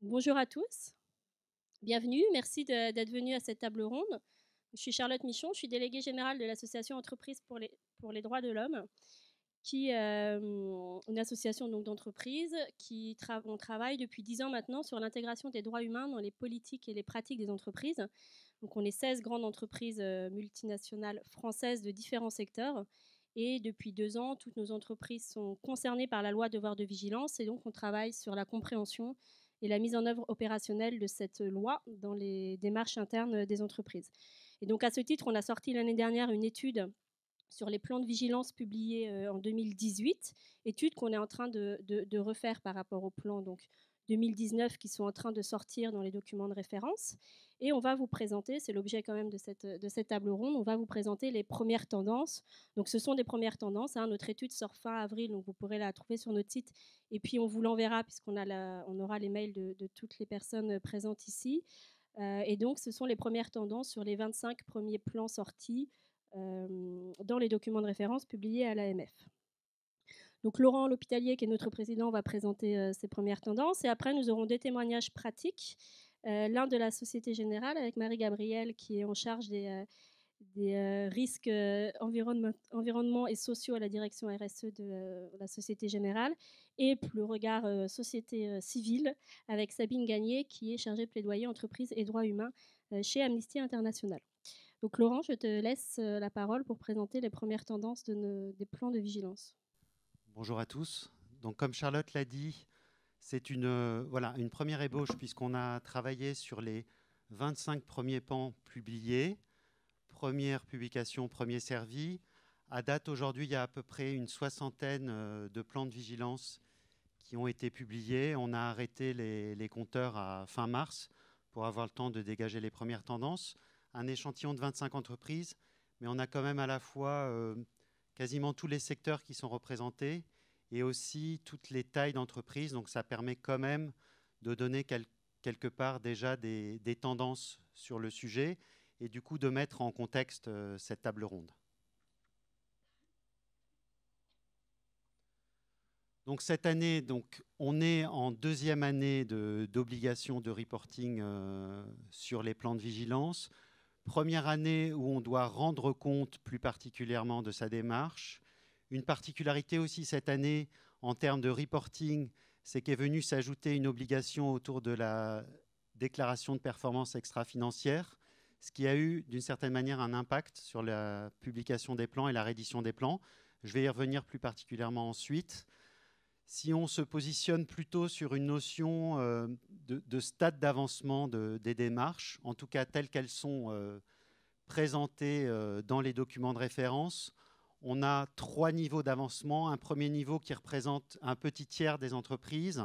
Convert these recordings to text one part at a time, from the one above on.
Bonjour à tous, bienvenue, merci d'être venus à cette table ronde. Je suis Charlotte Michon, je suis déléguée générale de l'association Entreprises pour les droits de l'homme, qui est une association d'entreprises qui on travaille depuis 10 ans maintenant sur l'intégration des droits humains dans les politiques et les pratiques des entreprises. Donc on est 16 grandes entreprises multinationales françaises de différents secteurs. Et depuis 2 ans, toutes nos entreprises sont concernées par la loi devoir de vigilance et donc on travaille sur la compréhension et la mise en œuvre opérationnelle de cette loi dans les démarches internes des entreprises. Et donc à ce titre, on a sorti l'année dernière une étude sur les plans de vigilance publiés en 2018, étude qu'on est en train de refaire par rapport aux plans 2019 qui sont en train de sortir dans les documents de référence. Et on va vous présenter, c'est l'objet quand même de cette table ronde, on va vous présenter les premières tendances. Donc ce sont des premières tendances, hein. Notre étude sort fin avril, donc vous pourrez la trouver sur notre site. Et puis on vous l'enverra puisqu'on on aura les mails de toutes les personnes présentes ici. Et donc ce sont les premières tendances sur les 25 premiers plans sortis dans les documents de référence publiés à l'AMF. Donc Laurent L'Hospitalier, qui est notre président, va présenter ces premières tendances. Et après, nous aurons des témoignages pratiques. L'un de la Société Générale, avec Marie-Gabrielle, qui est en charge des risques environnement et sociaux à la direction RSE de la Société Générale. Et le regard société civile, avec Sabine Gagné, qui est chargée de plaidoyer entreprises et droits humains chez Amnesty International. Donc Laurent, je te laisse la parole pour présenter les premières tendances des plans de vigilance. Bonjour à tous. Donc, comme Charlotte l'a dit, c'est voilà, une première ébauche puisqu'on a travaillé sur les 25 premiers plans publiés. Première publication, premier servi. À date, aujourd'hui, il y a à peu près une soixantaine de plans de vigilance qui ont été publiés. On a arrêté les compteurs à fin mars pour avoir le temps de dégager les premières tendances. Un échantillon de 25 entreprises, mais on a quand même à la fois quasiment tous les secteurs qui sont représentés et aussi toutes les tailles d'entreprises. Donc ça permet quand même de donner quelque part déjà des tendances sur le sujet et du coup de mettre en contexte cette table ronde. Donc cette année, on est en deuxième année d'obligation de reporting sur les plans de vigilance. Première année où on doit rendre compte plus particulièrement de sa démarche. Une particularité aussi cette année en termes de reporting, c'est qu'est venue s'ajouter une obligation autour de la déclaration de performance extra-financière, ce qui a eu d'une certaine manière un impact sur la publication des plans et la reddition des plans. Je vais y revenir plus particulièrement ensuite. Si on se positionne plutôt sur une notion de stade d'avancement des démarches, en tout cas telles qu'elles sont présentées dans les documents de référence, on a 3 niveaux d'avancement. Un premier niveau qui représente un petit tiers des entreprises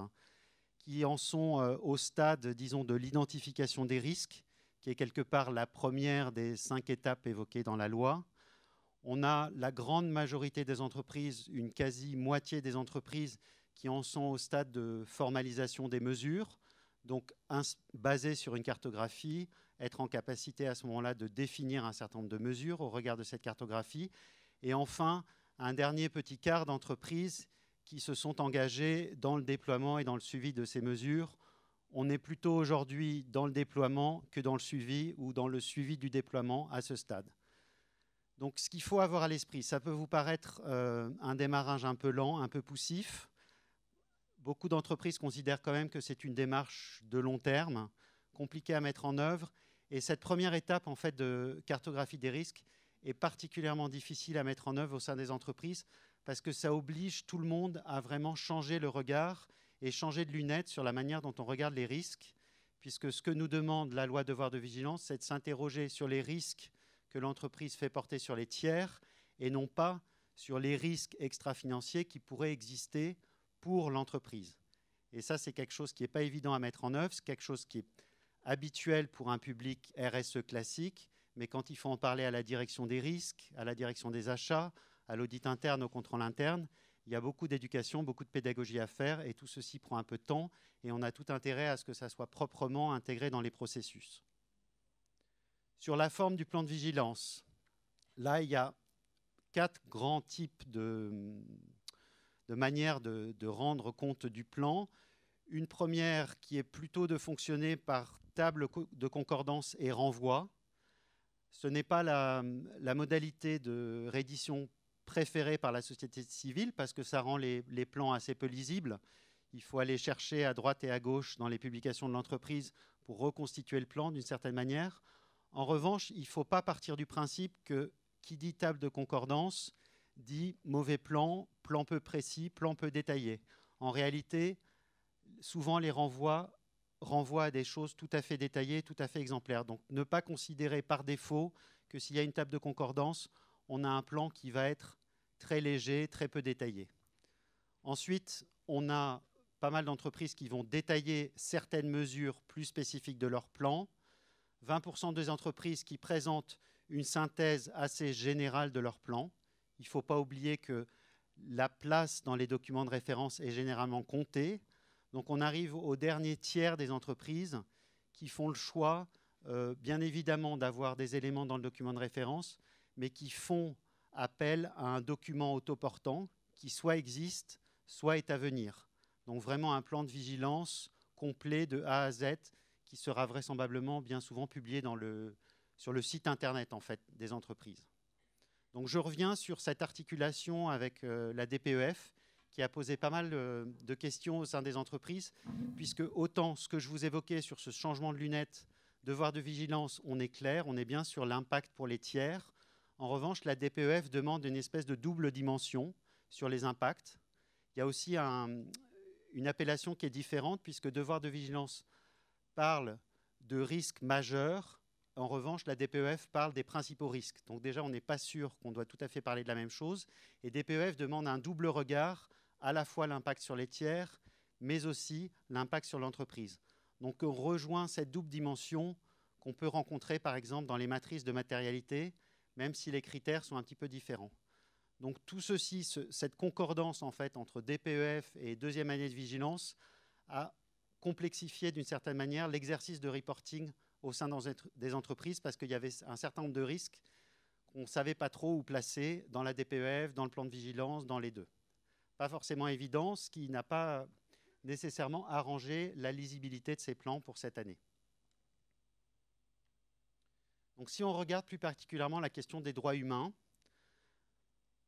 qui en sont au stade, disons, de l'identification des risques, qui est quelque part la première des 5 étapes évoquées dans la loi. On a la grande majorité des entreprises, une quasi-moitié des entreprises qui en sont au stade de formalisation des mesures, donc basées sur une cartographie, être en capacité à ce moment-là de définir un certain nombre de mesures au regard de cette cartographie. Et enfin, un dernier petit quart d'entreprises qui se sont engagées dans le déploiement et dans le suivi de ces mesures. On est plutôt aujourd'hui dans le déploiement que dans le suivi ou dans le suivi du déploiement à ce stade. Donc ce qu'il faut avoir à l'esprit, ça peut vous paraître un démarrage un peu lent, un peu poussif. Beaucoup d'entreprises considèrent quand même que c'est une démarche de long terme, compliquée à mettre en œuvre. Et cette première étape en fait, de cartographie des risques est particulièrement difficile à mettre en œuvre au sein des entreprises parce que ça oblige tout le monde à vraiment changer le regard et changer de lunettes sur la manière dont on regarde les risques, puisque ce que nous demande la loi devoir de vigilance, c'est de s'interroger sur les risques que l'entreprise fait porter sur les tiers et non pas sur les risques extra-financiers qui pourraient exister pour l'entreprise. Et ça, c'est quelque chose qui n'est pas évident à mettre en œuvre, c'est quelque chose qui est habituel pour un public RSE classique, mais quand il faut en parler à la direction des risques, à la direction des achats, à l'audit interne, au contrôle interne, il y a beaucoup d'éducation, beaucoup de pédagogie à faire et tout ceci prend un peu de temps et on a tout intérêt à ce que ça soit proprement intégré dans les processus. Sur la forme du plan de vigilance, là, il y a 4 grands types de manières de rendre compte du plan. Une première qui est plutôt de fonctionner par table de concordance et renvoi. Ce n'est pas la modalité de reddition préférée par la société civile parce que ça rend les plans assez peu lisibles. Il faut aller chercher à droite et à gauche dans les publications de l'entreprise pour reconstituer le plan d'une certaine manière. En revanche, il ne faut pas partir du principe que qui dit table de concordance dit mauvais plan, plan peu précis, plan peu détaillé. En réalité, souvent les renvoie à des choses tout à fait détaillées, tout à fait exemplaires. Donc ne pas considérer par défaut que s'il y a une table de concordance, on a un plan qui va être très léger, très peu détaillé. Ensuite, on a pas mal d'entreprises qui vont détailler certaines mesures plus spécifiques de leur plan. 20% des entreprises qui présentent une synthèse assez générale de leur plan. Il ne faut pas oublier que la place dans les documents de référence est généralement comptée. Donc on arrive au dernier tiers des entreprises qui font le choix, bien évidemment, d'avoir des éléments dans le document de référence, mais qui font appel à un document autoportant qui soit existe, soit est à venir. Donc vraiment un plan de vigilance complet de A à Z qui sera vraisemblablement bien souvent publié sur le site internet en fait, des entreprises. Donc je reviens sur cette articulation avec la DPEF qui a posé pas mal de questions au sein des entreprises, puisque autant ce que je vous évoquais sur ce changement de lunettes, devoir de vigilance, on est clair, on est bien sur l'impact pour les tiers. En revanche, la DPEF demande une espèce de double dimension sur les impacts. Il y a aussi une appellation qui est différente, puisque devoir de vigilance parle de risques majeurs. En revanche, la DPEF parle des principaux risques. Donc déjà, on n'est pas sûr qu'on doit tout à fait parler de la même chose. Et DPEF demande un double regard, à la fois l'impact sur les tiers, mais aussi l'impact sur l'entreprise. Donc on rejoint cette double dimension qu'on peut rencontrer, par exemple, dans les matrices de matérialité, même si les critères sont un petit peu différents. Donc tout ceci, cette concordance en fait, entre DPEF et deuxième année de vigilance a complexifié d'une certaine manière l'exercice de reporting au sein des entreprises parce qu'il y avait un certain nombre de risques qu'on ne savait pas trop où placer dans la DPEF, dans le plan de vigilance, dans les deux. Pas forcément évident, ce qui n'a pas nécessairement arrangé la lisibilité de ces plans pour cette année. Donc si on regarde plus particulièrement la question des droits humains,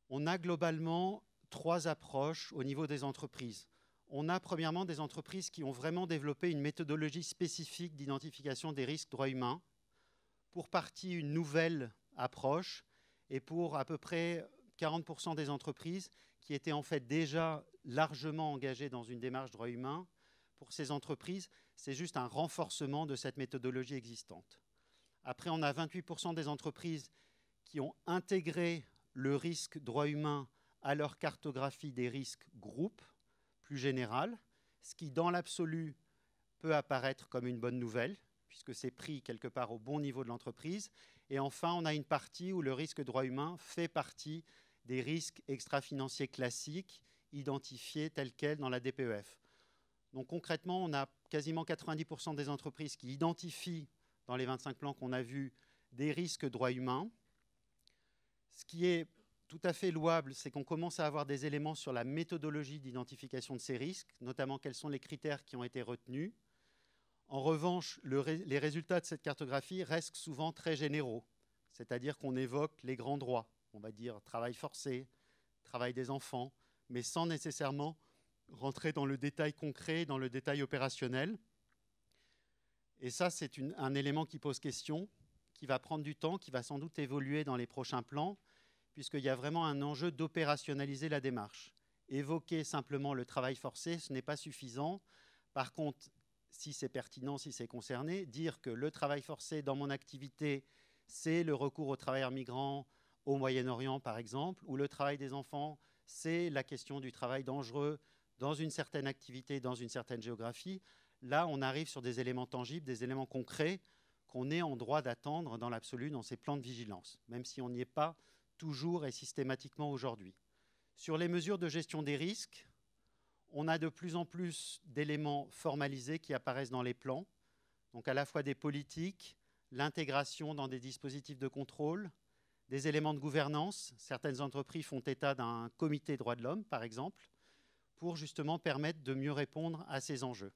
on a globalement 3 approches au niveau des entreprises. On a premièrement des entreprises qui ont vraiment développé une méthodologie spécifique d'identification des risques droits humains, pour partie une nouvelle approche, et pour à peu près 40% des entreprises qui étaient en fait déjà largement engagées dans une démarche droits humains. Pour ces entreprises, c'est juste un renforcement de cette méthodologie existante. Après, on a 28% des entreprises qui ont intégré le risque droits humains à leur cartographie des risques groupes, plus générale, ce qui, dans l'absolu, peut apparaître comme une bonne nouvelle, puisque c'est pris quelque part au bon niveau de l'entreprise. Et enfin, on a une partie où le risque droits humains fait partie des risques extra-financiers classiques identifiés tels quels dans la DPEF. Donc concrètement, on a quasiment 90% des entreprises qui identifient, dans les 25 plans qu'on a vus, des risques droits humains. Ce qui est tout à fait louable, c'est qu'on commence à avoir des éléments sur la méthodologie d'identification de ces risques, notamment quels sont les critères qui ont été retenus. En revanche, les résultats de cette cartographie restent souvent très généraux, c'est-à-dire qu'on évoque les grands droits, on va dire travail forcé, travail des enfants, mais sans nécessairement rentrer dans le détail concret, dans le détail opérationnel. Et ça, c'est un élément qui pose question, qui va prendre du temps, qui va sans doute évoluer dans les prochains plans, puisqu'il y a vraiment un enjeu d'opérationnaliser la démarche. Évoquer simplement le travail forcé, ce n'est pas suffisant. Par contre, si c'est pertinent, si c'est concerné, dire que le travail forcé dans mon activité, c'est le recours aux travailleurs migrants au Moyen-Orient, par exemple, ou le travail des enfants, c'est la question du travail dangereux dans une certaine activité, dans une certaine géographie. Là, on arrive sur des éléments tangibles, des éléments concrets qu'on est en droit d'attendre dans l'absolu dans ces plans de vigilance, même si on n'y est pas toujours et systématiquement aujourd'hui. Sur les mesures de gestion des risques, on a de plus en plus d'éléments formalisés qui apparaissent dans les plans, donc à la fois des politiques, l'intégration dans des dispositifs de contrôle, des éléments de gouvernance. Certaines entreprises font état d'un comité droits de l'homme, par exemple, pour justement permettre de mieux répondre à ces enjeux.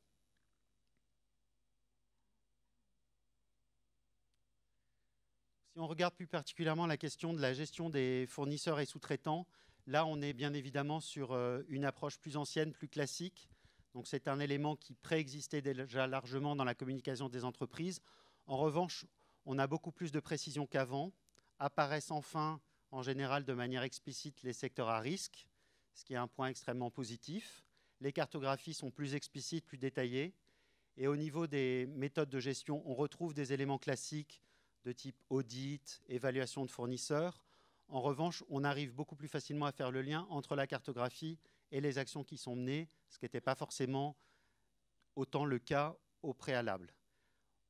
Si on regarde plus particulièrement la question de la gestion des fournisseurs et sous-traitants, là, on est bien évidemment sur une approche plus ancienne, plus classique. Donc, c'est un élément qui préexistait déjà largement dans la communication des entreprises. En revanche, on a beaucoup plus de précision qu'avant. Apparaissent enfin, en général, de manière explicite, les secteurs à risque, ce qui est un point extrêmement positif. Les cartographies sont plus explicites, plus détaillées. Et au niveau des méthodes de gestion, on retrouve des éléments classiques de type audit, évaluation de fournisseurs. En revanche, on arrive beaucoup plus facilement à faire le lien entre la cartographie et les actions qui sont menées, ce qui n'était pas forcément autant le cas au préalable.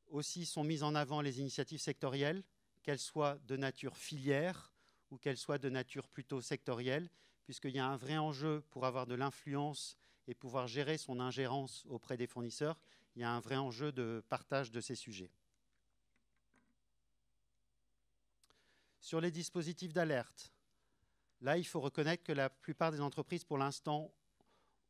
Aussi sont mises en avant les initiatives sectorielles, qu'elles soient de nature filière ou qu'elles soient de nature plutôt sectorielle, puisqu'il y a un vrai enjeu pour avoir de l'influence et pouvoir gérer son ingérence auprès des fournisseurs. Il y a un vrai enjeu de partage de ces sujets. Sur les dispositifs d'alerte, là, il faut reconnaître que la plupart des entreprises, pour l'instant,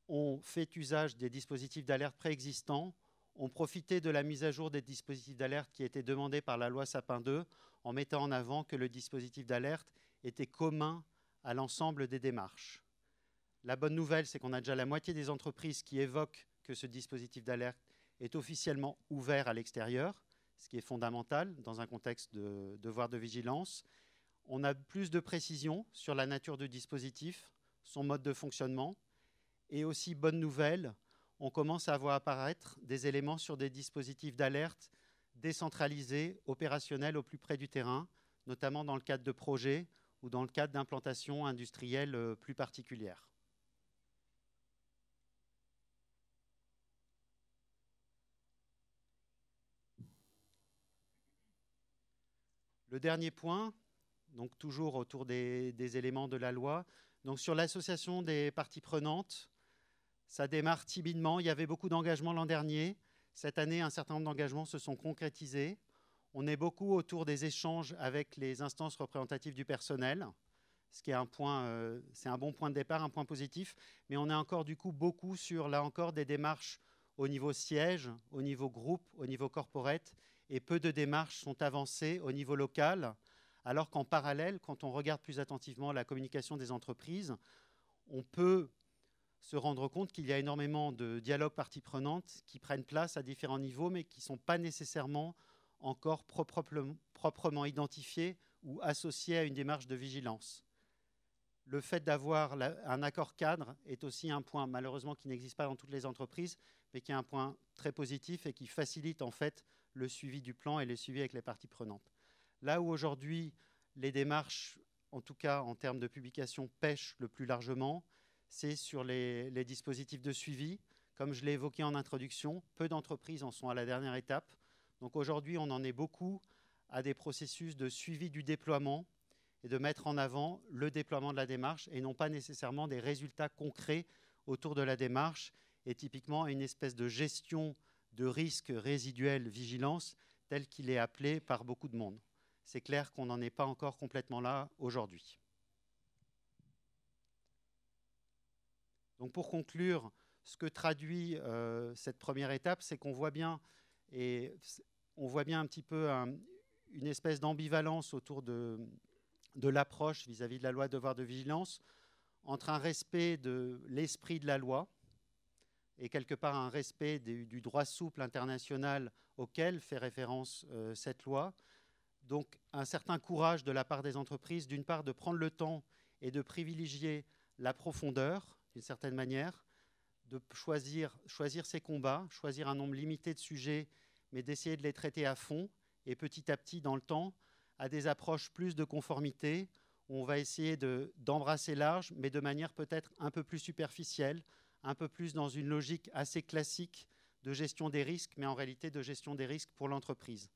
ont fait usage des dispositifs d'alerte préexistants, ont profité de la mise à jour des dispositifs d'alerte qui étaient demandés par la loi Sapin 2, en mettant en avant que le dispositif d'alerte était commun à l'ensemble des démarches. La bonne nouvelle, c'est qu'on a déjà la moitié des entreprises qui évoquent que ce dispositif d'alerte est officiellement ouvert à l'extérieur, ce qui est fondamental dans un contexte de devoir de vigilance. On a plus de précision sur la nature du dispositif, son mode de fonctionnement. Et aussi, bonne nouvelle, on commence à voir apparaître des éléments sur des dispositifs d'alerte décentralisés, opérationnels au plus près du terrain, notamment dans le cadre de projets ou dans le cadre d'implantations industrielles plus particulières. Le dernier point, donc toujours autour des éléments de la loi, donc sur l'association des parties prenantes, ça démarre timidement. Il y avait beaucoup d'engagements l'an dernier. Cette année, un certain nombre d'engagements se sont concrétisés. On est beaucoup autour des échanges avec les instances représentatives du personnel, ce qui est c'est un bon point de départ, un point positif. Mais on est encore du coup beaucoup sur, là encore, des démarches au niveau siège, au niveau groupe, au niveau corporate, et peu de démarches sont avancées au niveau local, alors qu'en parallèle, quand on regarde plus attentivement la communication des entreprises, on peut se rendre compte qu'il y a énormément de dialogues parties prenantes qui prennent place à différents niveaux, mais qui ne sont pas nécessairement encore proprement identifiés ou associés à une démarche de vigilance. Le fait d'avoir un accord cadre est aussi un point, malheureusement, qui n'existe pas dans toutes les entreprises, mais qui est un point très positif et qui facilite en fait le suivi du plan et le suivi avec les parties prenantes. Là où aujourd'hui, les démarches, en tout cas en termes de publication, pêchent le plus largement, c'est sur les dispositifs de suivi. Comme je l'ai évoqué en introduction, peu d'entreprises en sont à la dernière étape. Donc aujourd'hui, on en est beaucoup à des processus de suivi du déploiement et de mettre en avant le déploiement de la démarche et non pas nécessairement des résultats concrets autour de la démarche et typiquement une espèce de gestion de risque résiduel vigilance tel qu'il est appelé par beaucoup de monde. C'est clair qu'on n'en est pas encore complètement là aujourd'hui. Donc pour conclure, ce que traduit cette première étape, c'est qu'on voit bien, un petit peu une espèce d'ambivalence autour de l'approche vis-à-vis de la loi devoir de vigilance, entre un respect de l'esprit de la loi et quelque part un respect du droit souple international auquel fait référence cette loi. Donc un certain courage de la part des entreprises, d'une part de prendre le temps et de privilégier la profondeur, d'une certaine manière, de choisir ses combats, choisir un nombre limité de sujets, mais d'essayer de les traiter à fond et petit à petit dans le temps, à des approches plus de conformité, où on va essayer d'embrasser large, mais de manière peut-être un peu plus superficielle, un peu plus dans une logique assez classique de gestion des risques, mais en réalité de gestion des risques pour l'entreprise.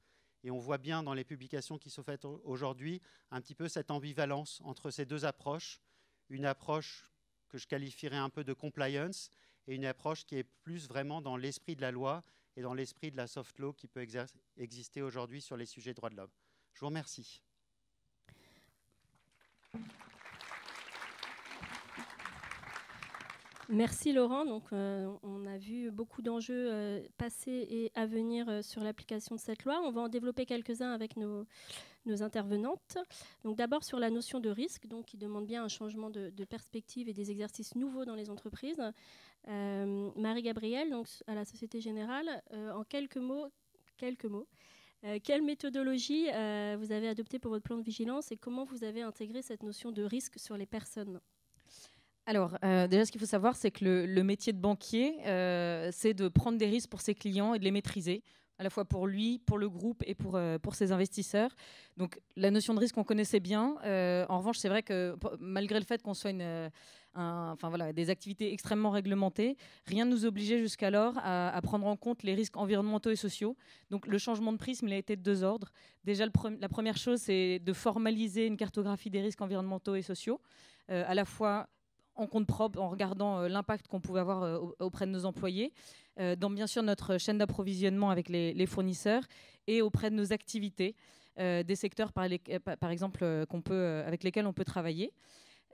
Et on voit bien dans les publications qui sont faites aujourd'hui un petit peu cette ambivalence entre ces deux approches, une approche que je qualifierais un peu de compliance et une approche qui est plus vraiment dans l'esprit de la loi et dans l'esprit de la soft law qui peut exister aujourd'hui sur les sujets de droits de l'homme. Je vous remercie. Merci Laurent. Donc, on a vu beaucoup d'enjeux passés et à venir sur l'application de cette loi. On va en développer quelques-uns avec nos intervenantes. Donc, d'abord sur la notion de risque, donc, qui demande bien un changement de perspective et des exercices nouveaux dans les entreprises. Marie-Gabrielle, donc, à la Société Générale, en quelques mots, quelle méthodologie vous avez adoptée pour votre plan de vigilance et comment vous avez intégré cette notion de risque sur les personnes ? Alors, déjà, ce qu'il faut savoir, c'est que le métier de banquier, c'est de prendre des risques pour ses clients et de les maîtriser, à la fois pour lui, pour le groupe et pour ses investisseurs. Donc, la notion de risque, on connaissait bien. En revanche, c'est vrai que malgré le fait qu'on soit des activités extrêmement réglementées, rien ne nous obligeait jusqu'alors à prendre en compte les risques environnementaux et sociaux. Donc, le changement de prisme, il a été de deux ordres. Déjà, la première chose, c'est de formaliser une cartographie des risques environnementaux et sociaux, à la fois en compte propre, en regardant l'impact qu'on pouvait avoir auprès de nos employés, dans bien sûr notre chaîne d'approvisionnement avec les fournisseurs et auprès de nos activités, des secteurs par exemple avec lesquels on peut travailler.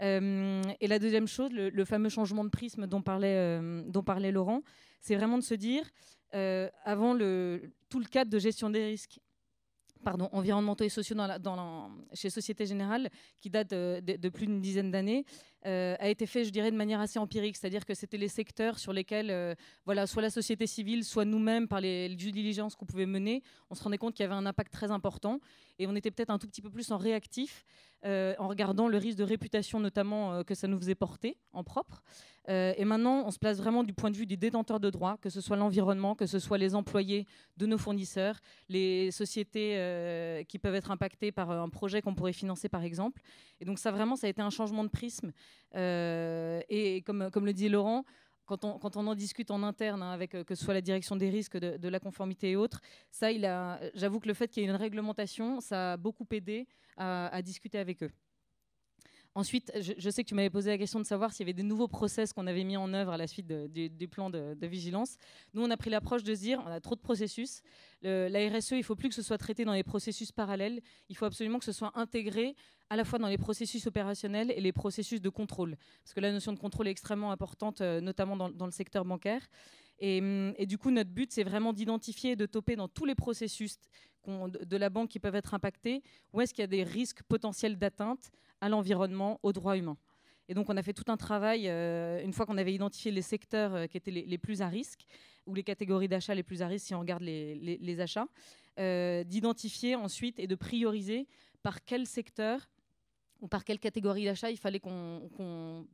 Et la deuxième chose, le fameux changement de prisme dont parlait Laurent, c'est vraiment de se dire, avant tout le cadre de gestion des risques environnementaux et sociaux chez Société Générale, qui date de plus d'une dizaine d'années, a été fait, je dirais, de manière assez empirique. C'est-à-dire que c'était les secteurs sur lesquels, soit la société civile, soit nous-mêmes, par les due diligence qu'on pouvait mener, on se rendait compte qu'il y avait un impact très important. Et on était peut-être un tout petit peu plus en réactif, en regardant le risque de réputation, notamment, que ça nous faisait porter en propre. Et maintenant, on se place vraiment du point de vue des détenteurs de droits, que ce soit l'environnement, que ce soit les employés de nos fournisseurs, les sociétés qui peuvent être impactées par un projet qu'on pourrait financer, par exemple. Et donc ça, vraiment, ça a été un changement de prisme. Et comme le dit Laurent, quand on en discute en interne, avec que ce soit la direction des risques, de la conformité et autres, j'avoue que le fait qu'il y ait une réglementation, ça a beaucoup aidé à discuter avec eux. Ensuite, je sais que tu m'avais posé la question de savoir s'il y avait des nouveaux process qu'on avait mis en œuvre à la suite du plan de vigilance. Nous, on a pris l'approche de se dire, on a trop de processus. La RSE, il ne faut plus que ce soit traité dans les processus parallèles. Il faut absolument que ce soit intégré à la fois dans les processus opérationnels et les processus de contrôle. Parce que la notion de contrôle est extrêmement importante, notamment dans le secteur bancaire. Et du coup, notre but, c'est vraiment d'identifier et de toper dans tous les processus de la banque qui peuvent être impactés, où est-ce qu'il y a des risques potentiels d'atteinte à l'environnement, aux droits humains. Et donc, on a fait tout un travail, une fois qu'on avait identifié les secteurs qui étaient les plus à risque, ou les catégories d'achats les plus à risque si on regarde les achats, d'identifier ensuite et de prioriser par quel secteur ou par quelle catégorie d'achat il fallait qu'on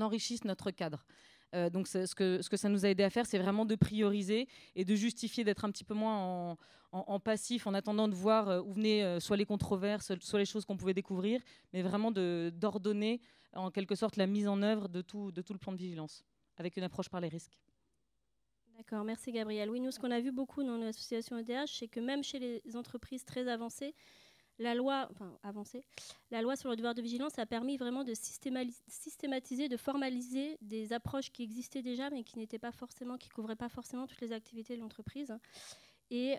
enrichisse notre cadre. Donc ce que ça nous a aidé à faire, c'est vraiment de prioriser et de justifier, d'être un petit peu moins en passif, en attendant de voir où venaient soit les controverses, soit les choses qu'on pouvait découvrir, mais vraiment d'ordonner en quelque sorte la mise en œuvre de tout le plan de vigilance, avec une approche par les risques. D'accord, merci Gabrielle. Oui, nous, ce qu'on a vu beaucoup dans l'association EDH, c'est que même chez les entreprises très avancées, la loi sur le devoir de vigilance a permis vraiment de systématiser, de formaliser des approches qui existaient déjà, mais qui couvraient pas forcément toutes les activités de l'entreprise. Et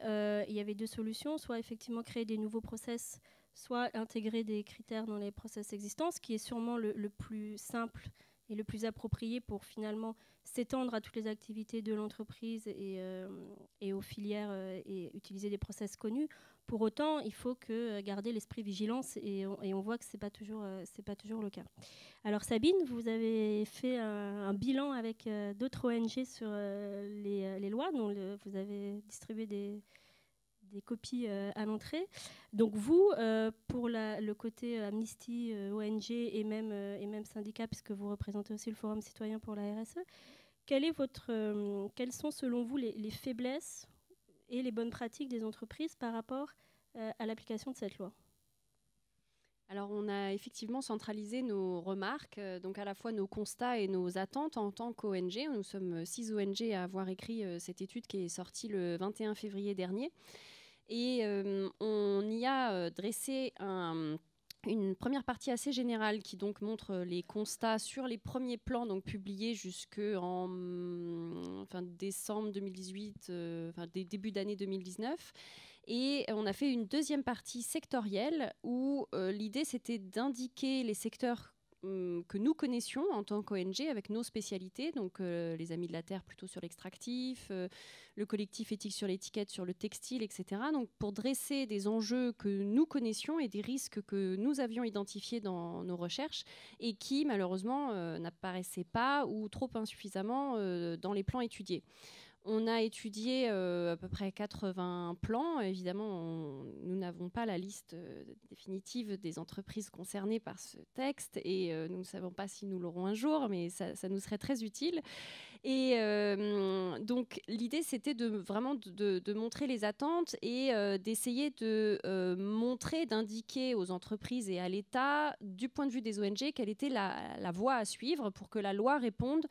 il y avait deux solutions, soit effectivement créer des nouveaux process, soit intégrer des critères dans les process existants, ce qui est sûrement le plus simple et le plus approprié pour finalement s'étendre à toutes les activités de l'entreprise et aux filières et utiliser des process connus. Pour autant, il faut garder l'esprit vigilance et on voit que c'est pas toujours le cas. Alors Sabine, vous avez fait un bilan avec d'autres ONG sur les lois, dont vous avez distribué des copies à l'entrée. Donc vous, pour le côté Amnesty, ONG et même syndicat, puisque vous représentez aussi le Forum citoyen pour la RSE, quelles sont selon vous les faiblesses et les bonnes pratiques des entreprises par rapport à l'application de cette loi ? Alors, on a effectivement centralisé nos remarques, donc à la fois nos constats et nos attentes en tant qu'ONG. Nous sommes 6 ONG à avoir écrit cette étude qui est sortie le 21 février dernier. Et on y a dressé une première partie assez générale qui donc montre les constats sur les premiers plans donc publiés jusqu'en décembre 2018, début d'année 2019. Et on a fait une deuxième partie sectorielle où l'idée c'était d'indiquer les secteurs que nous connaissions en tant qu'ONG avec nos spécialités, donc les Amis de la Terre plutôt sur l'extractif, le collectif éthique sur l'étiquette, sur le textile, etc. Donc pour dresser des enjeux que nous connaissions et des risques que nous avions identifiés dans nos recherches et qui malheureusement n'apparaissaient pas ou trop insuffisamment dans les plans étudiés. On a étudié à peu près 80 plans. Évidemment, nous n'avons pas la liste définitive des entreprises concernées par ce texte et nous ne savons pas si nous l'aurons un jour, mais ça nous serait très utile. Et donc, l'idée, c'était vraiment de montrer les attentes et d'essayer de montrer, d'indiquer aux entreprises et à l'État, du point de vue des ONG, quelle était la voie à suivre pour que la loi réponde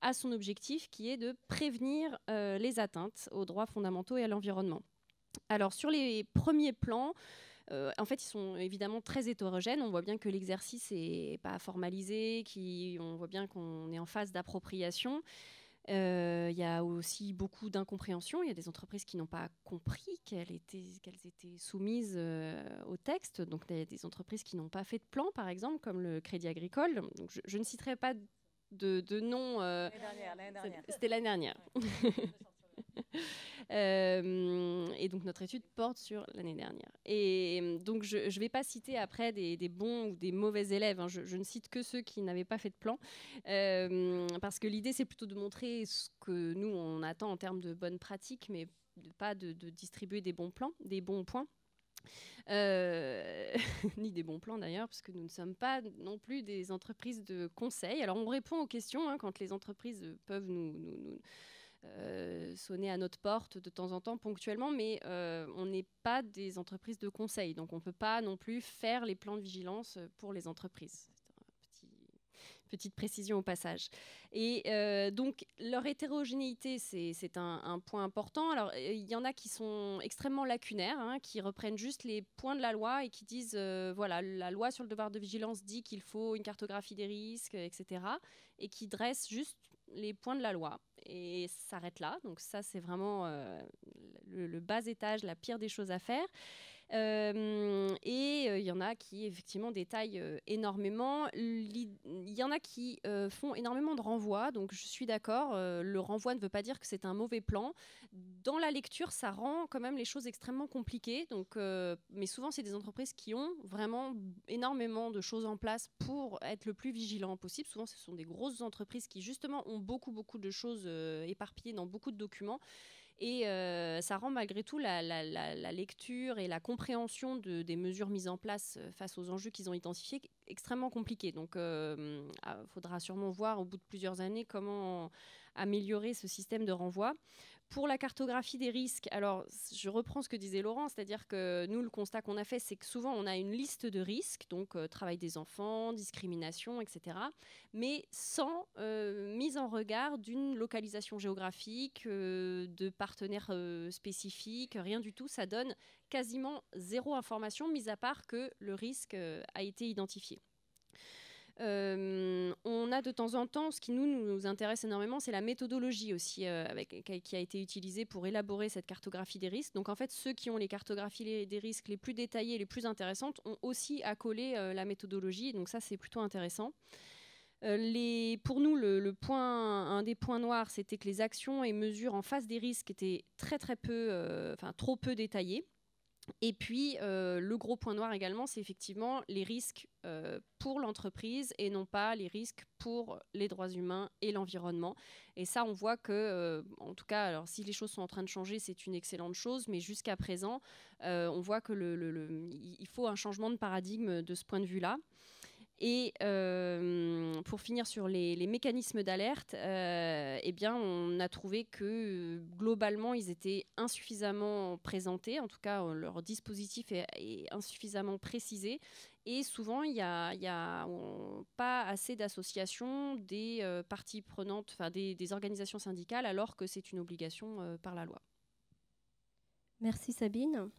à son objectif qui est de prévenir les atteintes aux droits fondamentaux et à l'environnement. Alors sur les premiers plans, en fait ils sont évidemment très hétérogènes, on voit bien que l'exercice n'est pas formalisé, on voit bien qu'on est en phase d'appropriation. Il y a aussi beaucoup d'incompréhension, il y a des entreprises qui n'ont pas compris qu'elles étaient soumises au texte, donc il y a des entreprises qui n'ont pas fait de plan par exemple, comme le Crédit Agricole. Donc, je ne citerai pas de nom. L'année dernière. C'était l'année dernière. Et donc notre étude porte sur l'année dernière. Et donc je ne vais pas citer après des bons ou des mauvais élèves. Hein. Je ne cite que ceux qui n'avaient pas fait de plan. Parce que l'idée, c'est plutôt de montrer ce que nous, on attend en termes de bonnes pratiques, mais pas de distribuer des bons plans, des bons points. Ni des bons plans d'ailleurs, parce que nous ne sommes pas non plus des entreprises de conseil. Alors on répond aux questions hein, quand les entreprises peuvent nous sonner à notre porte de temps en temps, ponctuellement, mais on n'est pas des entreprises de conseil, donc on ne peut pas non plus faire les plans de vigilance pour les entreprises. Petite précision au passage. Et donc, leur hétérogénéité, c'est un point important. Alors, il y en a qui sont extrêmement lacunaires, hein, qui reprennent juste les points de la loi et qui disent, voilà, la loi sur le devoir de vigilance dit qu'il faut une cartographie des risques, etc. Et qui dressent juste les points de la loi et s'arrêtent là. Donc ça, c'est vraiment le bas étage, la pire des choses à faire. Et il y en a qui effectivement détaillent énormément. Il y en a qui font énormément de renvois, donc je suis d'accord, le renvoi ne veut pas dire que c'est un mauvais plan. Dans la lecture, ça rend quand même les choses extrêmement compliquées, donc, mais souvent c'est des entreprises qui ont vraiment énormément de choses en place pour être le plus vigilant possible. Souvent ce sont des grosses entreprises qui justement ont beaucoup de choses éparpillées dans beaucoup de documents. Et ça rend malgré tout la lecture et la compréhension des mesures mises en place face aux enjeux qu'ils ont identifiés extrêmement compliquées. Donc il faudra sûrement voir au bout de plusieurs années comment améliorer ce système de renvoi. Pour la cartographie des risques, alors je reprends ce que disait Laurent, c'est-à-dire que nous, le constat qu'on a fait, c'est que souvent on a une liste de risques, donc travail des enfants, discrimination, etc., mais sans mise en regard d'une localisation géographique, de partenaires spécifiques, rien du tout. Ça donne quasiment zéro information, mis à part que le risque a été identifié. On a de temps en temps, ce qui nous intéresse énormément, c'est la méthodologie aussi qui a été utilisée pour élaborer cette cartographie des risques. Donc en fait, ceux qui ont les cartographies des risques les plus détaillées, les plus intéressantes, ont aussi accolé la méthodologie. Donc ça, c'est plutôt intéressant. Pour nous, un des points noirs, c'était que les actions et mesures en face des risques étaient trop peu détaillées. Et puis, le gros point noir également, c'est effectivement les risques pour l'entreprise et non pas les risques pour les droits humains et l'environnement. Et ça, on voit que, en tout cas, alors, si les choses sont en train de changer, c'est une excellente chose, mais jusqu'à présent, on voit que il faut un changement de paradigme de ce point de vue-là. Et pour finir sur les mécanismes d'alerte, eh bien, on a trouvé que globalement, ils étaient insuffisamment présentés. En tout cas, leur dispositif est insuffisamment précisé. Et souvent, il n'y a pas assez d'associations des parties prenantes, enfin des organisations syndicales, alors que c'est une obligation par la loi. Merci Sabine.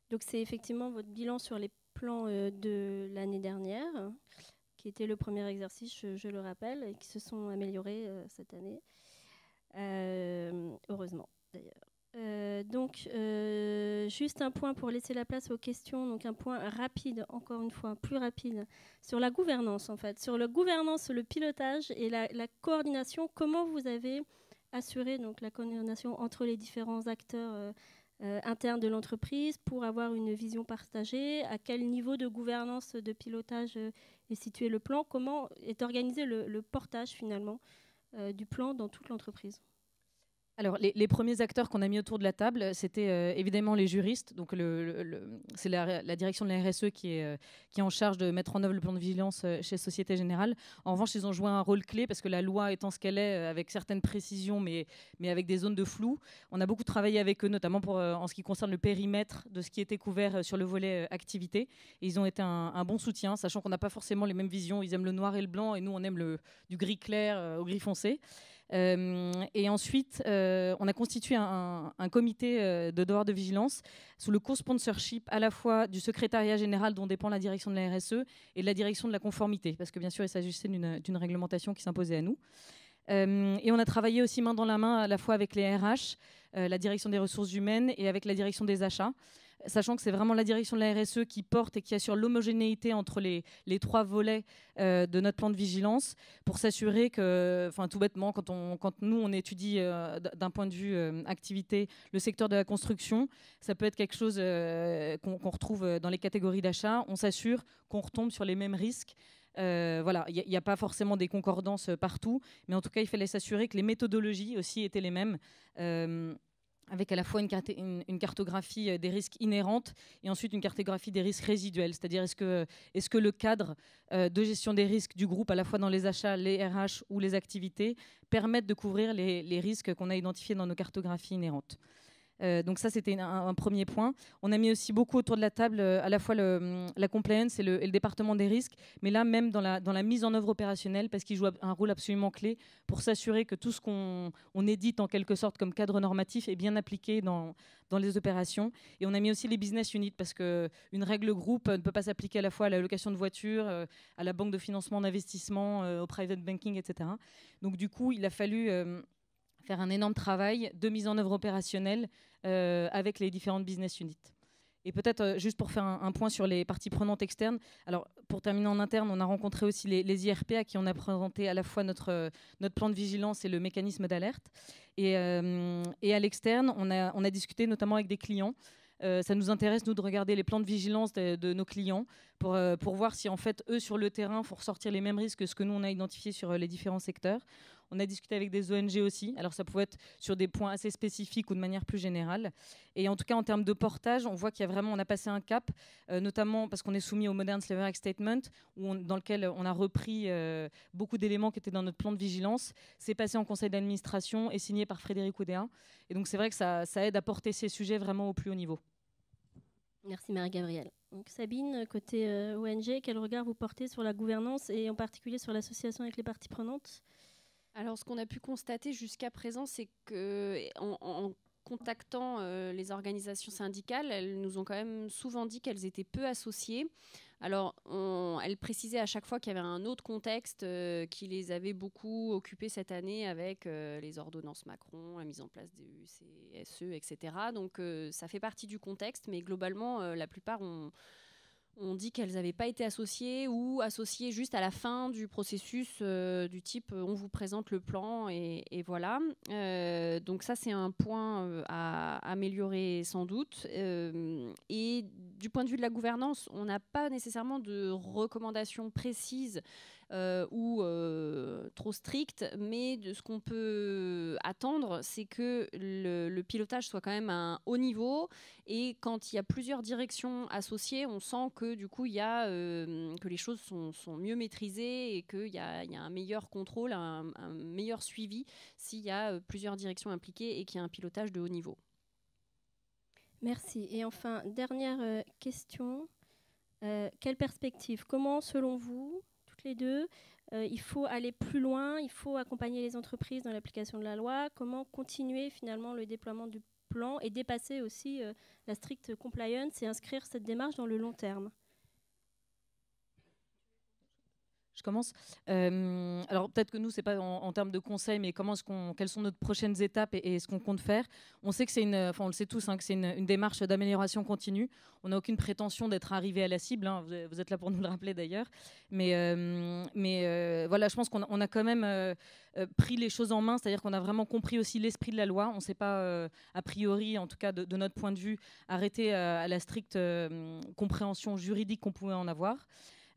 Donc c'est effectivement votre bilan sur les plans de l'année dernière, qui était le premier exercice, je le rappelle, et qui se sont améliorés cette année, heureusement d'ailleurs. Juste un point pour laisser la place aux questions, donc un point rapide, encore une fois, plus rapide, sur la gouvernance en fait. Sur la gouvernance, le pilotage et la coordination, comment vous avez assuré donc, la coordination entre les différents acteurs internes de l'entreprise pour avoir une vision partagée? À quel niveau de gouvernance, de pilotage est situé le plan? Comment est organisé le portage finalement du plan dans toute l'entreprise? Alors, les premiers acteurs qu'on a mis autour de la table, c'était évidemment les juristes. Donc, c'est la direction de la RSE qui est en charge de mettre en œuvre le plan de vigilance chez Société Générale. En revanche, ils ont joué un rôle clé parce que la loi étant ce qu'elle est, avec certaines précisions, mais avec des zones de flou, on a beaucoup travaillé avec eux, notamment en ce qui concerne le périmètre de ce qui était couvert sur le volet activité. Et ils ont été un bon soutien, sachant qu'on n'a pas forcément les mêmes visions. Ils aiment le noir et le blanc, et nous, on aime du gris clair au gris foncé. Et ensuite, on a constitué un comité de devoir de vigilance sous le co-sponsorship à la fois du secrétariat général dont dépend la direction de la RSE et de la direction de la conformité, parce que bien sûr, il s'agissait d'une réglementation qui s'imposait à nous. Et on a travaillé aussi main dans la main à la fois avec les RH, la direction des ressources humaines et avec la direction des achats, sachant que c'est vraiment la direction de la RSE qui porte et qui assure l'homogénéité entre les trois volets de notre plan de vigilance pour s'assurer que, tout bêtement, quand nous on étudie d'un point de vue activité le secteur de la construction, ça peut être quelque chose qu'on retrouve dans les catégories d'achat, on s'assure qu'on retombe sur les mêmes risques. Voilà, il n'y a pas forcément des concordances partout, mais en tout cas, il fallait s'assurer que les méthodologies aussi étaient les mêmes, avec à la fois une cartographie des risques inhérentes et ensuite une cartographie des risques résiduels. C'est-à-dire, est-ce que le cadre de gestion des risques du groupe, à la fois dans les achats, les RH ou les activités, permettent de couvrir les risques qu'on a identifiés dans nos cartographies inhérentes. Donc ça, c'était un premier point. On a mis aussi beaucoup autour de la table à la fois la compliance et le département des risques, mais là même dans la mise en œuvre opérationnelle, parce qu'il joue un rôle absolument clé pour s'assurer que tout ce qu'on édite en quelque sorte comme cadre normatif est bien appliqué dans les opérations. Et on a mis aussi les business units, parce qu'une règle groupe ne peut pas s'appliquer à la fois à la location de voitures, à la banque de financement d'investissement, au private banking, etc. Donc du coup, il a fallu faire un énorme travail de mise en œuvre opérationnelle avec les différentes business units. Et peut-être juste pour faire un point sur les parties prenantes externes, alors pour terminer en interne, on a rencontré aussi les IRP à qui on a présenté à la fois notre plan de vigilance et le mécanisme d'alerte. Et à l'externe, on a discuté notamment avec des clients. Ça nous intéresse, nous, de regarder les plans de vigilance de nos clients pour voir si, en fait, eux, sur le terrain, il faut ressortir les mêmes risques que ce que nous, on a identifié sur les différents secteurs. On a discuté avec des ONG aussi. Alors, ça pouvait être sur des points assez spécifiques ou de manière plus générale. Et en tout cas, en termes de portage, on voit on a passé un cap, notamment parce qu'on est soumis au Modern Slavery Act Statement, dans lequel on a repris beaucoup d'éléments qui étaient dans notre plan de vigilance. C'est passé en conseil d'administration et signé par Frédéric Oudéa. Et donc, c'est vrai que ça aide à porter ces sujets vraiment au plus haut niveau. Merci Marie-Gabrielle. Donc Sabine, côté ONG, quel regard vous portez sur la gouvernance et en particulier sur l'association avec les parties prenantes ? Alors, ce qu'on a pu constater jusqu'à présent, c'est qu'en contactant les organisations syndicales, elles nous ont quand même souvent dit qu'elles étaient peu associées. Alors, elles précisaient à chaque fois qu'il y avait un autre contexte qui les avait beaucoup occupées cette année avec les ordonnances Macron, la mise en place du CSE, etc. Donc, ça fait partie du contexte, mais globalement, la plupart on dit qu'elles n'avaient pas été associées ou associées juste à la fin du processus du type on vous présente le plan et voilà. Donc ça, c'est un point à améliorer sans doute. Et du point de vue de la gouvernance, on n'a pas nécessairement de recommandations précises ou trop strictes, mais de ce qu'on peut attendre, c'est que le pilotage soit quand même à un haut niveau. Et quand il y a plusieurs directions associées, on sent que du coup, que les choses sont mieux maîtrisées et qu'il y a un meilleur contrôle, un meilleur suivi s'il y a plusieurs directions impliquées et qu'il y a un pilotage de haut niveau. Merci. Et enfin, dernière question. Quelle perspective ? Comment, selon vous, toutes les deux, il faut aller plus loin, il faut accompagner les entreprises dans l'application de la loi ? Comment continuer finalement le déploiement du plan et dépasser aussi la stricte compliance et inscrire cette démarche dans le long terme ? Je commence. Alors peut-être que nous, c'est pas en termes de conseils, mais quelles sont nos prochaines étapes et ce qu'on compte faire. On sait que on le sait tous, hein, que c'est une démarche d'amélioration continue. On n'a aucune prétention d'être arrivé à la cible. Hein. Vous êtes là pour nous le rappeler d'ailleurs. Mais voilà, je pense qu'on a quand même pris les choses en main, c'est-à-dire qu'on a vraiment compris aussi l'esprit de la loi. On ne s'est pas, a priori, en tout cas de notre point de vue, arrêté à la stricte compréhension juridique qu'on pouvait en avoir.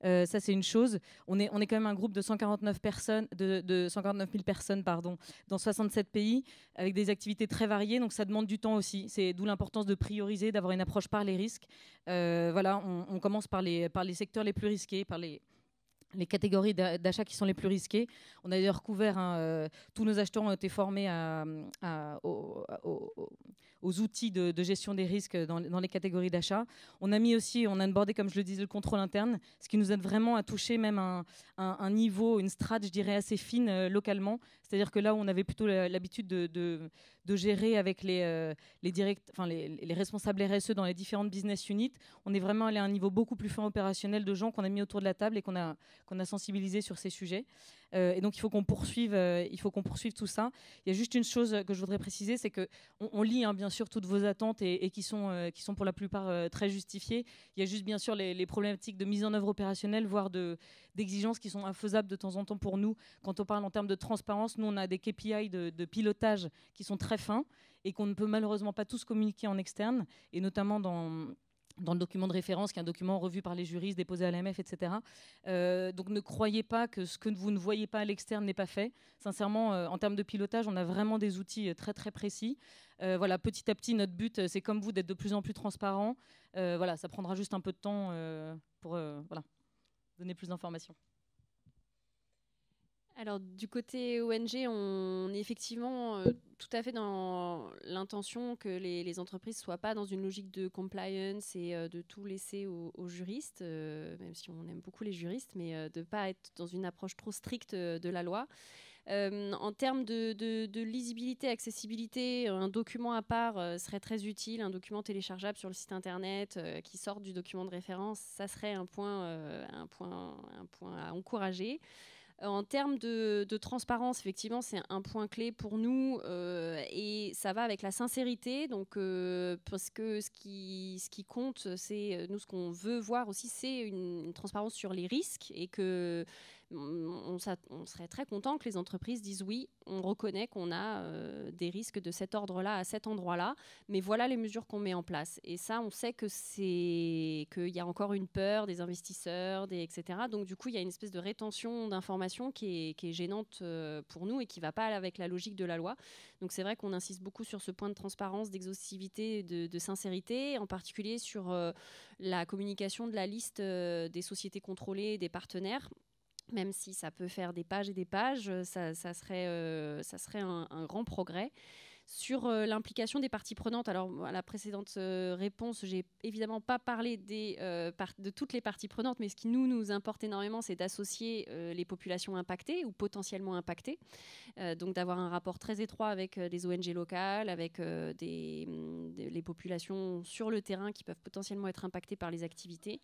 Ça, c'est une chose. On est quand même un groupe de 149 personnes, de 149 000 personnes, pardon, dans 67 pays, avec des activités très variées. Donc, ça demande du temps aussi. C'est d'où l'importance de prioriser, d'avoir une approche par les risques. Voilà, on commence par les secteurs les plus risqués, par les catégories d'achat qui sont les plus risquées. On a d'ailleurs couvert, tous nos acheteurs ont été formés aux outils de gestion des risques dans les catégories d'achat. On a onboardé, comme je le disais, le contrôle interne, ce qui nous aide vraiment à toucher même un niveau, une strate, je dirais, assez fine localement. C'est-à-dire que là où on avait plutôt l'habitude de gérer avec les responsables RSE dans les différentes business units, on est vraiment allé à un niveau beaucoup plus fin opérationnel de gens qu'on a mis autour de la table et qu'on a sensibilisé sur ces sujets. Et donc il faut qu'on poursuive tout ça. Il y a juste une chose que je voudrais préciser, c'est que on lit bien sûr toutes vos attentes et qui sont pour la plupart très justifiées. Il y a juste bien sûr les problématiques de mise en œuvre opérationnelle, voire d'exigences qui sont infaisables de temps en temps pour nous. Quand on parle en termes de transparence, nous on a des KPI de pilotage qui sont très fins et qu'on ne peut malheureusement pas tous communiquer en externe, et notamment dans le document de référence, qui est un document revu par les juristes, déposé à l'AMF, etc. Donc ne croyez pas que ce que vous ne voyez pas à l'externe n'est pas fait. Sincèrement, en termes de pilotage, on a vraiment des outils très très précis. Voilà, petit à petit, notre but, c'est comme vous, d'être de plus en plus transparent. Voilà, ça prendra juste un peu de temps pour donner plus d'informations. Alors du côté ONG, on est effectivement tout à fait dans l'intention que les entreprises ne soient pas dans une logique de compliance et de tout laisser aux juristes, même si on aime beaucoup les juristes, mais de ne pas être dans une approche trop stricte de la loi. En termes de lisibilité, accessibilité, un document à part serait très utile, un document téléchargeable sur le site internet qui sort du document de référence, ça serait un point à encourager. En termes de transparence, effectivement, c'est un point clé pour nous et ça va avec la sincérité. Donc, parce que ce qui compte, c'est nous, ce qu'on veut voir aussi, c'est une transparence sur les risques et que on serait très content que les entreprises disent oui, on reconnaît qu'on a des risques de cet ordre-là à cet endroit-là, mais voilà les mesures qu'on met en place. Et ça, on sait qu'il y a encore une peur des investisseurs, etc. Donc du coup, il y a une espèce de rétention d'informations qui est gênante pour nous et qui ne va pas avec la logique de la loi. Donc c'est vrai qu'on insiste beaucoup sur ce point de transparence, d'exhaustivité, de sincérité, en particulier sur la communication de la liste des sociétés contrôlées, des partenaires. Même si ça peut faire des pages et des pages, ça serait un grand progrès. Sur l'implication des parties prenantes, alors à la précédente réponse, j'ai évidemment pas parlé de toutes les parties prenantes, mais ce qui nous importe énormément, c'est d'associer les populations impactées ou potentiellement impactées, donc d'avoir un rapport très étroit avec des ONG locales, avec les populations sur le terrain qui peuvent potentiellement être impactées par les activités.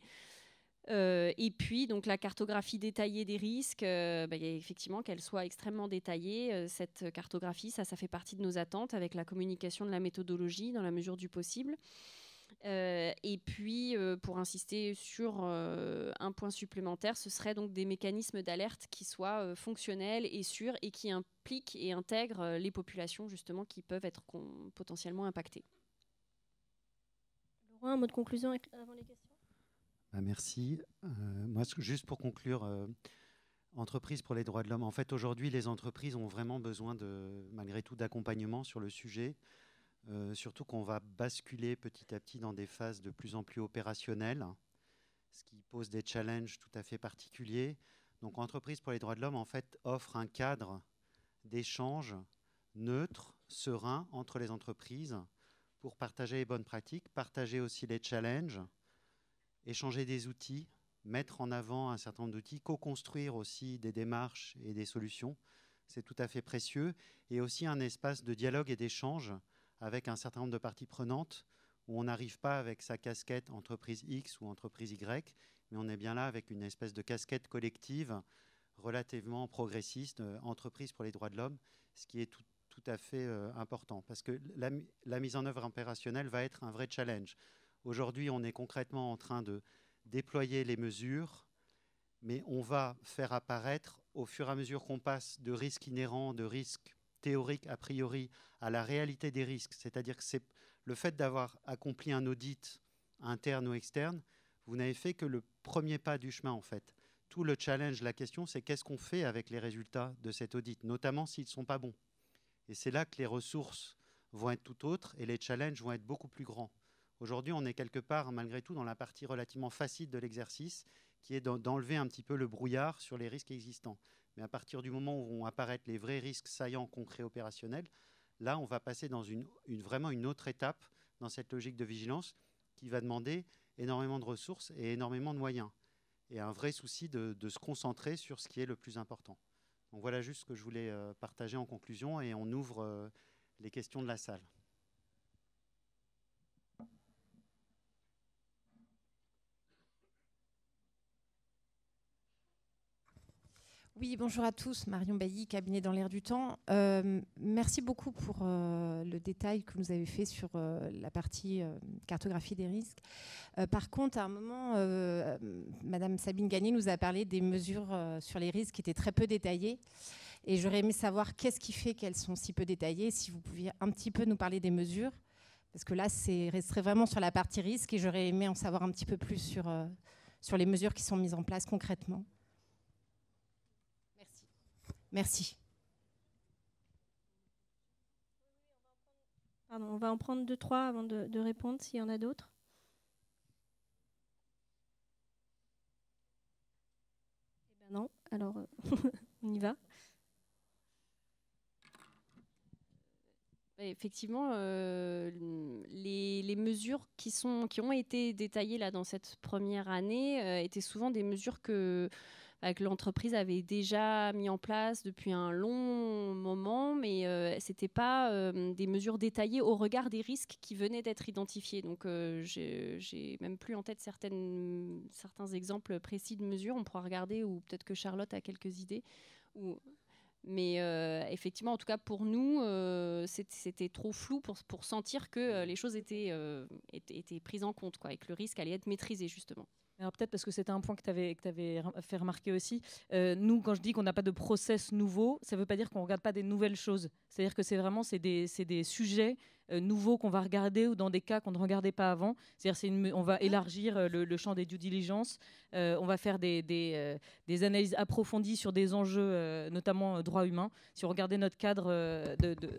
Et puis donc la cartographie détaillée des risques, effectivement qu'elle soit extrêmement détaillée. Cette cartographie, ça fait partie de nos attentes avec la communication de la méthodologie dans la mesure du possible. Et puis pour insister sur un point supplémentaire, ce serait donc des mécanismes d'alerte qui soient fonctionnels et sûrs et qui impliquent et intègrent les populations justement qui peuvent être potentiellement impactées. Laurent, un mot de conclusion avant les questions? Merci. Moi, juste pour conclure, Entreprises pour les droits de l'homme. En fait, aujourd'hui, les entreprises ont vraiment besoin, malgré tout, d'accompagnement sur le sujet. Surtout qu'on va basculer petit à petit dans des phases de plus en plus opérationnelles, ce qui pose des challenges tout à fait particuliers. Donc, Entreprises pour les droits de l'homme, en fait, offre un cadre d'échange neutre, serein entre les entreprises pour partager les bonnes pratiques, partager aussi les challenges, échanger des outils, mettre en avant un certain nombre d'outils, co-construire aussi des démarches et des solutions. C'est tout à fait précieux. Et aussi un espace de dialogue et d'échange avec un certain nombre de parties prenantes où on n'arrive pas avec sa casquette entreprise X ou entreprise Y, mais on est bien là avec une espèce de casquette collective relativement progressiste, entreprise pour les droits de l'homme, ce qui est tout à fait important, parce que la mise en œuvre opérationnelle va être un vrai challenge. Aujourd'hui, on est concrètement en train de déployer les mesures, mais on va faire apparaître, au fur et à mesure qu'on passe de risques inhérents, de risques théoriques a priori, à la réalité des risques, c'est-à-dire que c'est le fait d'avoir accompli un audit interne ou externe, vous n'avez fait que le premier pas du chemin, en fait. Tout le challenge, la question, c'est qu'est-ce qu'on fait avec les résultats de cet audit, notamment s'ils ne sont pas bons. Et c'est là que les ressources vont être tout autres et les challenges vont être beaucoup plus grands. Aujourd'hui, on est quelque part, malgré tout, dans la partie relativement facile de l'exercice, qui est d'enlever un petit peu le brouillard sur les risques existants. Mais à partir du moment où vont apparaître les vrais risques saillants, concrets, opérationnels, là, on va passer dans vraiment une autre étape dans cette logique de vigilance qui va demander énormément de ressources et énormément de moyens. Et un vrai souci de se concentrer sur ce qui est le plus important. Donc voilà juste ce que je voulais partager en conclusion et on ouvre les questions de la salle. Oui, bonjour à tous. Marion Bailly, cabinet dans l'air du temps. Merci beaucoup pour le détail que vous avez fait sur la partie cartographie des risques. Par contre, à un moment, Madame Sabine Gagné nous a parlé des mesures sur les risques qui étaient très peu détaillées. Et j'aurais aimé savoir qu'est-ce qui fait qu'elles sont si peu détaillées. Si vous pouviez un petit peu nous parler des mesures. Parce que là, c'est resterait vraiment sur la partie risque et j'aurais aimé en savoir un petit peu plus sur les mesures qui sont mises en place concrètement. Merci. Pardon, on va en prendre 2-3 avant de répondre s'il y en a d'autres. Eh bien non, alors on y va. Effectivement, les mesures qui ont été détaillées là, dans cette première année étaient souvent des mesures que l'entreprise avait déjà mis en place depuis un long moment, mais ce n'était pas des mesures détaillées au regard des risques qui venaient d'être identifiés. Donc, j'ai même plus en tête certains exemples précis de mesures. On pourra regarder, ou peut-être que Charlotte a quelques idées. Mais effectivement, en tout cas pour nous, c'était trop flou pour sentir que les choses étaient prises en compte, quoi, et que le risque allait être maîtrisé, justement. Alors peut-être parce que c'était un point que tu avais fait remarquer aussi. Nous, quand je dis qu'on n'a pas de process nouveau, ça ne veut pas dire qu'on ne regarde pas des nouvelles choses. C'est-à-dire que c'est des sujets nouveaux qu'on va regarder ou dans des cas qu'on ne regardait pas avant. C'est-à-dire on va élargir le champ des due diligence. On va faire des analyses approfondies sur des enjeux, notamment droits humains. Si on regardait notre cadre,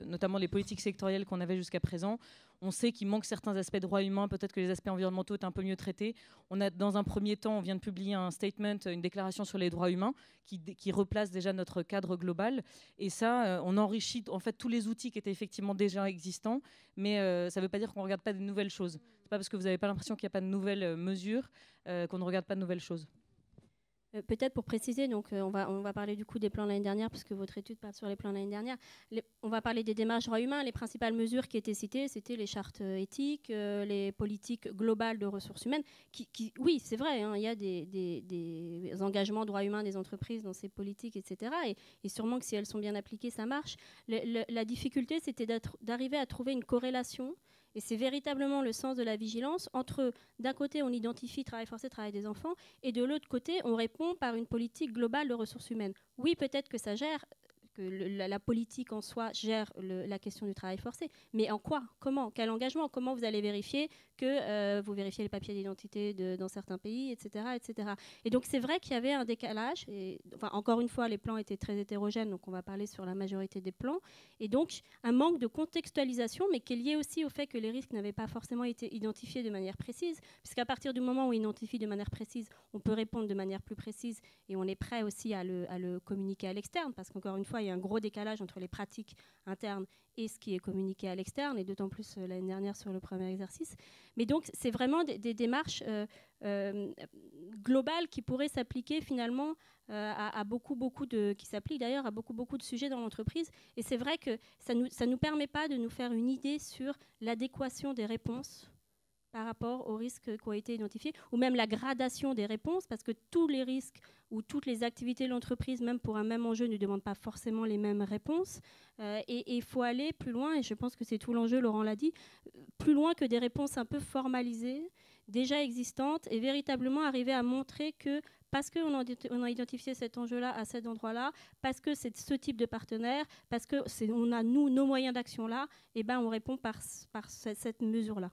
notamment les politiques sectorielles qu'on avait jusqu'à présent, on sait qu'il manque certains aspects de droits humains, peut-être que les aspects environnementaux étaient un peu mieux traités. Dans un premier temps, on vient de publier un statement, une déclaration sur les droits humains qui replace déjà notre cadre global. Et ça, on enrichit en fait tous les outils qui étaient effectivement déjà existants, mais ça ne veut pas dire qu'on ne regarde pas de nouvelles choses. Ce n'est pas parce que vous n'avez pas l'impression qu'il n'y a pas de nouvelles mesures qu'on ne regarde pas de nouvelles choses. Peut-être pour préciser, donc on va parler du coup des plans l'année dernière, puisque votre étude parle sur les plans l'année dernière. On va parler des démarches droits humains. Les principales mesures qui étaient citées, c'était les chartes éthiques, les politiques globales de ressources humaines. Oui, c'est vrai, hein, il y a des engagements droits humains des entreprises dans ces politiques, etc. Et sûrement que si elles sont bien appliquées, ça marche. La difficulté, c'était d'arriver à trouver une corrélation. Et c'est véritablement le sens de la vigilance entre, d'un côté, on identifie travail forcé, travail des enfants, et de l'autre côté, on répond par une politique globale de ressources humaines. Oui, peut-être que ça gère, que la politique en soi gère la question du travail forcé, mais en quoi ? Comment ? Quel engagement ? Comment vous allez vérifier que vous vérifiez les papiers d'identité dans certains pays, etc., etc. Et donc, c'est vrai qu'il y avait un décalage. Encore une fois, les plans étaient très hétérogènes, donc on va parler sur la majorité des plans. Et donc, un manque de contextualisation, mais qui est lié aussi au fait que les risques n'avaient pas forcément été identifiés de manière précise, puisqu'à partir du moment où on identifie de manière précise, on peut répondre de manière plus précise, et on est prêt aussi à le communiquer à l'externe, parce qu'encore une fois, il y a un gros décalage entre les pratiques internes et ce qui est communiqué à l'externe, et d'autant plus l'année dernière sur le premier exercice. Mais donc, c'est vraiment des démarches globales qui pourraient s'appliquer finalement à beaucoup qui s'appliquent d'ailleurs à beaucoup de sujets dans l'entreprise. Et c'est vrai que ça nous permet pas de nous faire une idée sur l'adéquation des réponses par rapport aux risques qui ont été identifiés, ou même la gradation des réponses, parce que tous les risques ou toutes les activités de l'entreprise, même pour un même enjeu, ne demandent pas forcément les mêmes réponses. Et il faut aller plus loin, et je pense que c'est tout l'enjeu, Laurent l'a dit, plus loin que des réponses un peu formalisées, déjà existantes, et véritablement arriver à montrer que parce qu'on a identifié cet enjeu-là à cet endroit-là, parce que c'est ce type de partenaire, parce qu'on a, nous, nos moyens d'action-là, et ben on répond par cette mesure-là.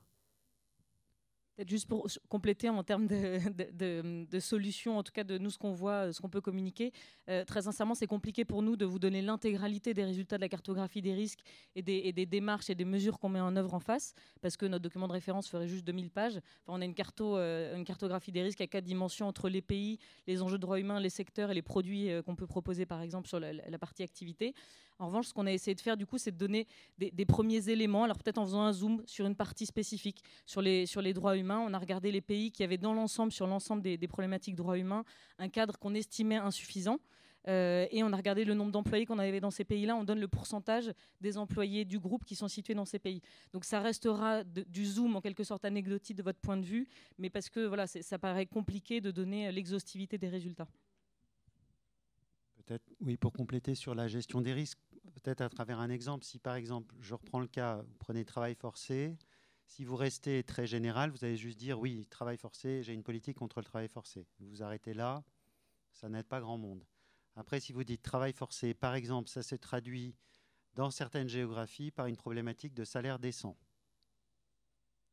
Peut-être juste pour compléter en termes de solutions, en tout cas de nous, ce qu'on voit, ce qu'on peut communiquer. Très sincèrement, c'est compliqué pour nous de vous donner l'intégralité des résultats de la cartographie des risques et des démarches et des mesures qu'on met en œuvre en face, parce que notre document de référence ferait juste 2000 pages. Enfin, on a une cartographie des risques à 4 dimensions entre les pays, les enjeux de droits humains, les secteurs et les produits qu'on peut proposer, par exemple, sur la partie activité. En revanche, ce qu'on a essayé de faire, du coup, c'est de donner des premiers éléments, alors peut-être en faisant un zoom sur une partie spécifique, sur les droits humains. On a regardé les pays qui avaient dans l'ensemble, sur l'ensemble des problématiques droits humains, un cadre qu'on estimait insuffisant. Et on a regardé le nombre d'employés qu'on avait dans ces pays-là. On donne le pourcentage des employés du groupe qui sont situés dans ces pays. Donc ça restera du zoom en quelque sorte anecdotique de votre point de vue, mais parce que voilà, ça paraît compliqué de donner l'exhaustivité des résultats. Peut-être, oui, pour compléter sur la gestion des risques, peut-être à travers un exemple. Si par exemple, je reprends le cas, vous prenez travail forcé, si vous restez très général, vous allez juste dire oui, travail forcé, j'ai une politique contre le travail forcé. Vous vous arrêtez là, ça n'aide pas grand monde. Après, si vous dites travail forcé, par exemple, ça se traduit dans certaines géographies par une problématique de salaire décent.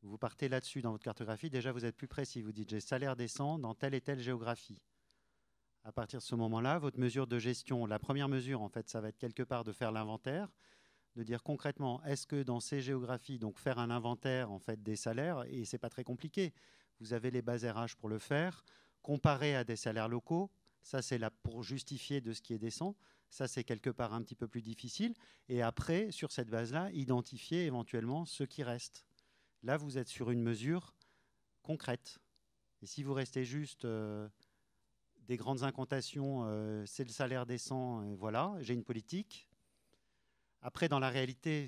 Vous partez là-dessus dans votre cartographie, déjà vous êtes plus précis. Vous dites j'ai salaire décent dans telle et telle géographie. À partir de ce moment-là, votre mesure de gestion, la première mesure, en fait, ça va être quelque part de faire l'inventaire, de dire concrètement, est-ce que dans ces géographies, donc faire un inventaire en fait, des salaires, et ce n'est pas très compliqué, vous avez les bases RH pour le faire, comparer à des salaires locaux, ça c'est là pour justifier de ce qui est décent, ça c'est quelque part un petit peu plus difficile, et après, sur cette base-là, identifier éventuellement ce qui reste. Là, vous êtes sur une mesure concrète. Et si vous restez juste... des grandes incantations, c'est le salaire décent, voilà, j'ai une politique. Après, dans la réalité,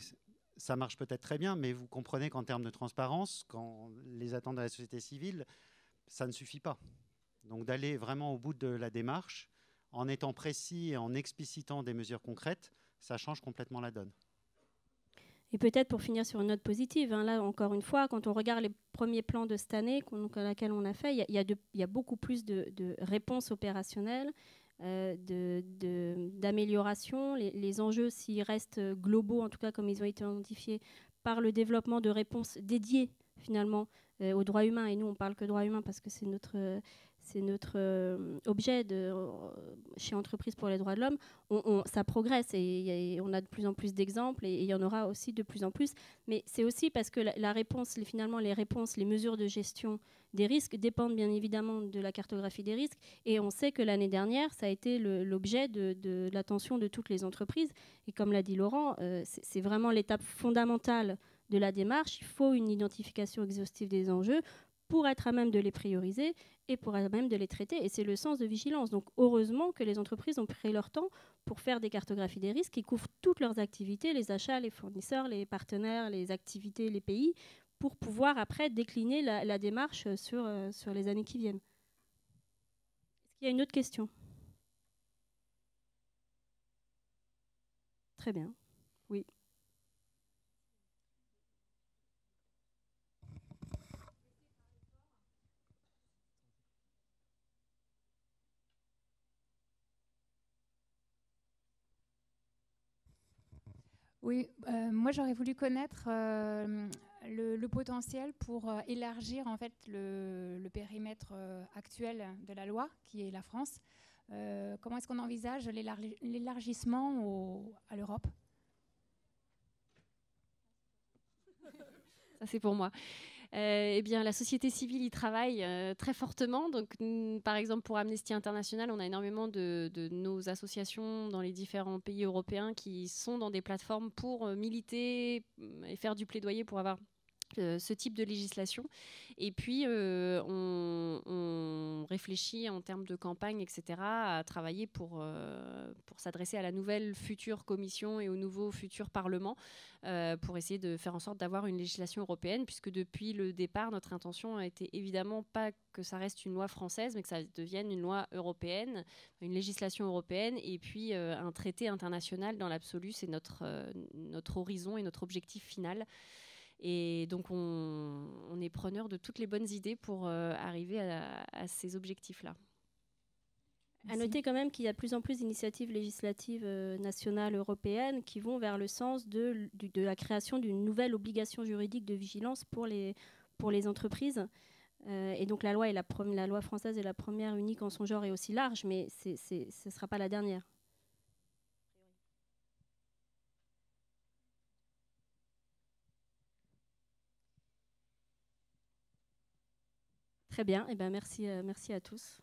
ça marche peut-être très bien, mais vous comprenez qu'en termes de transparence, quand les attentes de la société civile, ça ne suffit pas. Donc d'aller vraiment au bout de la démarche, en étant précis et en explicitant des mesures concrètes, ça change complètement la donne. Et peut-être pour finir sur une note positive, hein, là encore une fois, quand on regarde les premiers plans de cette année, à laquelle on a fait, il y a beaucoup plus de réponses opérationnelles, d'amélioration. Les enjeux, s'ils restent globaux, en tout cas comme ils ont été identifiés, par le développement de réponses dédiées finalement aux droits humains. Et nous, on parle que droits humains parce que c'est notre objet chez Entreprises pour les droits de l'homme. Ça progresse et on a de plus en plus d'exemples et il y en aura aussi de plus en plus. Mais c'est aussi parce que la réponse, finalement, les réponses, les mesures de gestion des risques dépendent bien évidemment de la cartographie des risques. Et on sait que l'année dernière, ça a été l'objet de l'attention de toutes les entreprises. Et comme l'a dit Laurent, c'est vraiment l'étape fondamentale de la démarche. Il faut une identification exhaustive des enjeux pour être à même de les prioriser et pour être à même de les traiter. Et c'est le sens de vigilance. Donc heureusement que les entreprises ont pris leur temps pour faire des cartographies des risques qui couvrent toutes leurs activités, les achats, les fournisseurs, les partenaires, les activités, les pays, pour pouvoir après décliner la démarche sur les années qui viennent. Est-ce qu'il y a une autre question? Très bien. Oui. Oui, moi j'aurais voulu connaître le potentiel pour élargir en fait le périmètre actuel de la loi, qui est la France. Comment est-ce qu'on envisage l'élargissement à l'Europe? Ça c'est pour moi. Eh bien, la société civile y travaille très fortement. Donc, par exemple, pour Amnesty International, on a énormément de nos associations dans les différents pays européens qui sont dans des plateformes pour militer et faire du plaidoyer pour avoir ce type de législation. Et puis, on réfléchit en termes de campagne, etc., à travailler pour pour s'adresser à la nouvelle future Commission et au nouveau futur Parlement pour essayer de faire en sorte d'avoir une législation européenne, puisque depuis le départ, notre intention a été évidemment pas que ça reste une loi française, mais que ça devienne une loi européenne, une législation européenne, et puis un traité international dans l'absolu, c'est notre horizon et notre objectif final. Et donc, on est preneur de toutes les bonnes idées pour arriver à ces objectifs-là. À noter quand même qu'il y a de plus en plus d'initiatives législatives nationales, européennes, qui vont vers le sens de la création d'une nouvelle obligation juridique de vigilance pour les entreprises. Et donc la loi française est la première, unique en son genre et aussi large, mais ce ne sera pas la dernière. Très bien, et merci à tous.